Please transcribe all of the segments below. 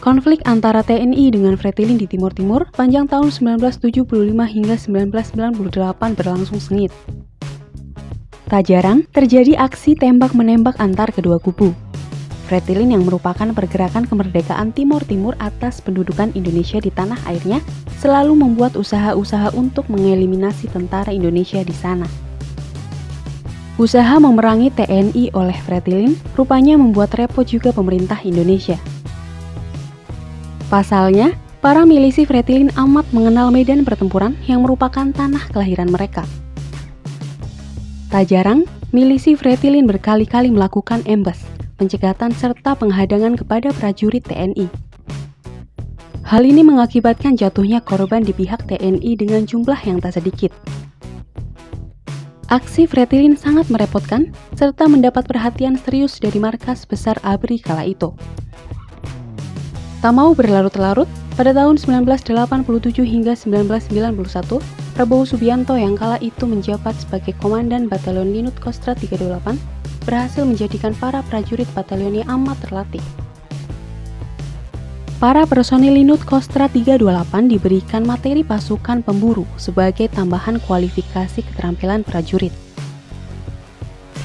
Konflik antara TNI dengan Fretilin di Timur Timur panjang tahun 1975 hingga 1998 berlangsung sengit. Tak jarang terjadi aksi tembak-menembak antar kedua kubu. Fretilin yang merupakan pergerakan kemerdekaan Timur Timur atas pendudukan Indonesia di tanah airnya selalu membuat usaha-usaha untuk mengeliminasi tentara Indonesia di sana. Usaha memerangi TNI oleh Fretilin rupanya membuat repot juga pemerintah Indonesia. Pasalnya, para milisi Fretilin amat mengenal medan pertempuran yang merupakan tanah kelahiran mereka. Tak jarang, milisi Fretilin berkali-kali melakukan embas, pencegatan serta penghadangan kepada prajurit TNI. Hal ini mengakibatkan jatuhnya korban di pihak TNI dengan jumlah yang tak sedikit. Aksi Fretilin sangat merepotkan serta mendapat perhatian serius dari markas besar ABRI kala itu. Tak mau berlarut-larut, pada tahun 1987 hingga 1991, Prabowo Subianto yang kala itu menjabat sebagai Komandan Batalion Linut Kostrad 328 berhasil menjadikan para prajurit batalionnya amat terlatih. Para personil Linut Kostrad 328 diberikan materi pasukan pemburu sebagai tambahan kualifikasi keterampilan prajurit.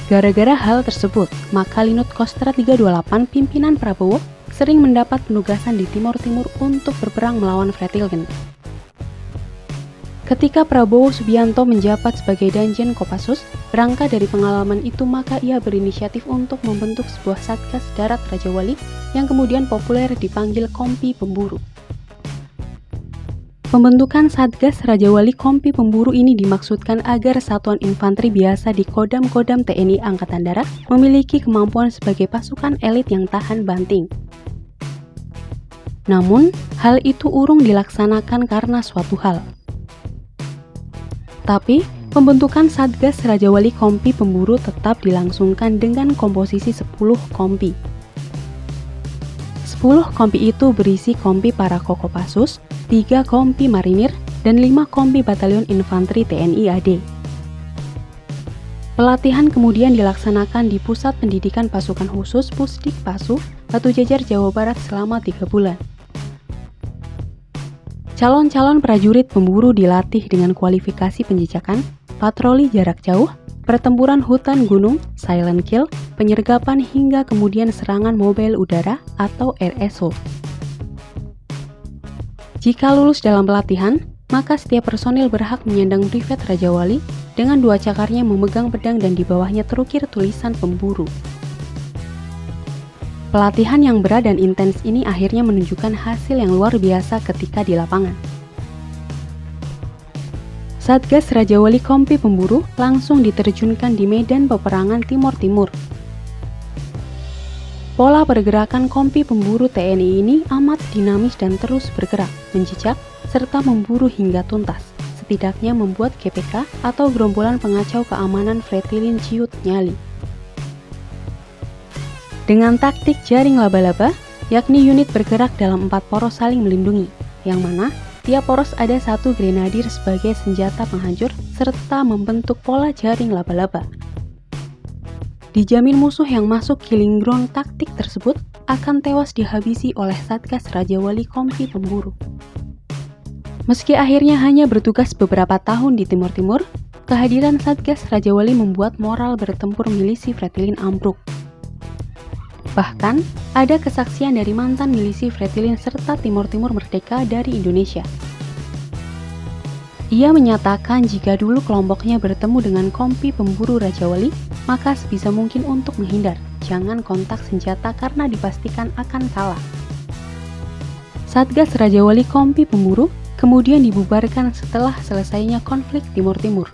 Gara-gara hal tersebut, maka Linut Kostrad 328 pimpinan Prabowo sering mendapat penugasan di Timur Timur untuk berperang melawan Fretilin. Ketika Prabowo Subianto menjabat sebagai Danjen Kopassus, berangkat dari pengalaman itu maka ia berinisiatif untuk membentuk sebuah Satgas Darat Raja Wali yang kemudian populer dipanggil Kompi Pemburu. Pembentukan Satgas Raja Wali Kompi Pemburu ini dimaksudkan agar satuan infanteri biasa di Kodam-Kodam TNI Angkatan Darat memiliki kemampuan sebagai pasukan elit yang tahan banting. Namun, hal itu urung dilaksanakan karena suatu hal. Tapi, pembentukan Satgas Raja Wali Kompi Pemburu tetap dilangsungkan dengan komposisi 10 kompi. 10 kompi itu berisi kompi para Kopassus, 3 kompi marinir, dan 5 kompi batalion infanteri TNI AD. Pelatihan kemudian dilaksanakan di Pusat Pendidikan Pasukan Khusus Pusdik Pasu, Batu Jajar, Jawa Barat selama 3 bulan. Calon-calon prajurit pemburu dilatih dengan kualifikasi penjejakan, patroli jarak jauh, pertempuran hutan gunung, silent kill, penyergapan hingga kemudian serangan mobile udara atau RSO. Jika lulus dalam pelatihan, maka setiap personil berhak menyandang privet Raja Wali dengan 2 cakarnya memegang pedang dan di bawahnya terukir tulisan pemburu. Pelatihan yang berat dan intens ini akhirnya menunjukkan hasil yang luar biasa ketika di lapangan. Satgas Raja Wali Kompi Pemburu langsung diterjunkan di medan peperangan Timur Timur. Pola pergerakan Kompi Pemburu TNI ini amat dinamis dan terus bergerak, menjejak, serta memburu hingga tuntas, setidaknya membuat GPK atau Gerombolan Pengacau Keamanan Fretilin ciut nyali. Dengan taktik jaring laba-laba, yakni unit bergerak dalam 4 poros saling melindungi, yang mana tiap poros ada 1 grenadir sebagai senjata penghancur serta membentuk pola jaring laba-laba. Dijamin musuh yang masuk killing ground taktik tersebut akan tewas dihabisi oleh Satgas Raja Wali Kompi Pemburu. Meski akhirnya hanya bertugas beberapa tahun di Timur Timur, kehadiran Satgas Raja Wali membuat moral bertempur milisi Fretilin ambruk. Bahkan, ada kesaksian dari mantan milisi Fretilin serta Timur Timur merdeka dari Indonesia. Ia menyatakan jika dulu kelompoknya bertemu dengan Kompi Pemburu Raja Wali, maka sebisa mungkin untuk menghindar, jangan kontak senjata karena dipastikan akan kalah. Satgas Raja Wali Kompi Pemburu kemudian dibubarkan setelah selesainya konflik Timur Timur.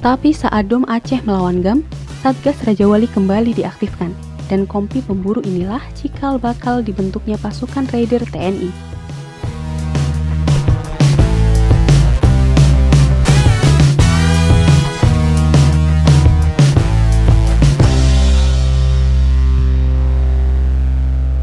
Tapi saat Dom Aceh melawan GAM, Satgas Raja Wali kembali diaktifkan, dan Kompi Pemburu inilah cikal bakal dibentuknya pasukan Raider TNI.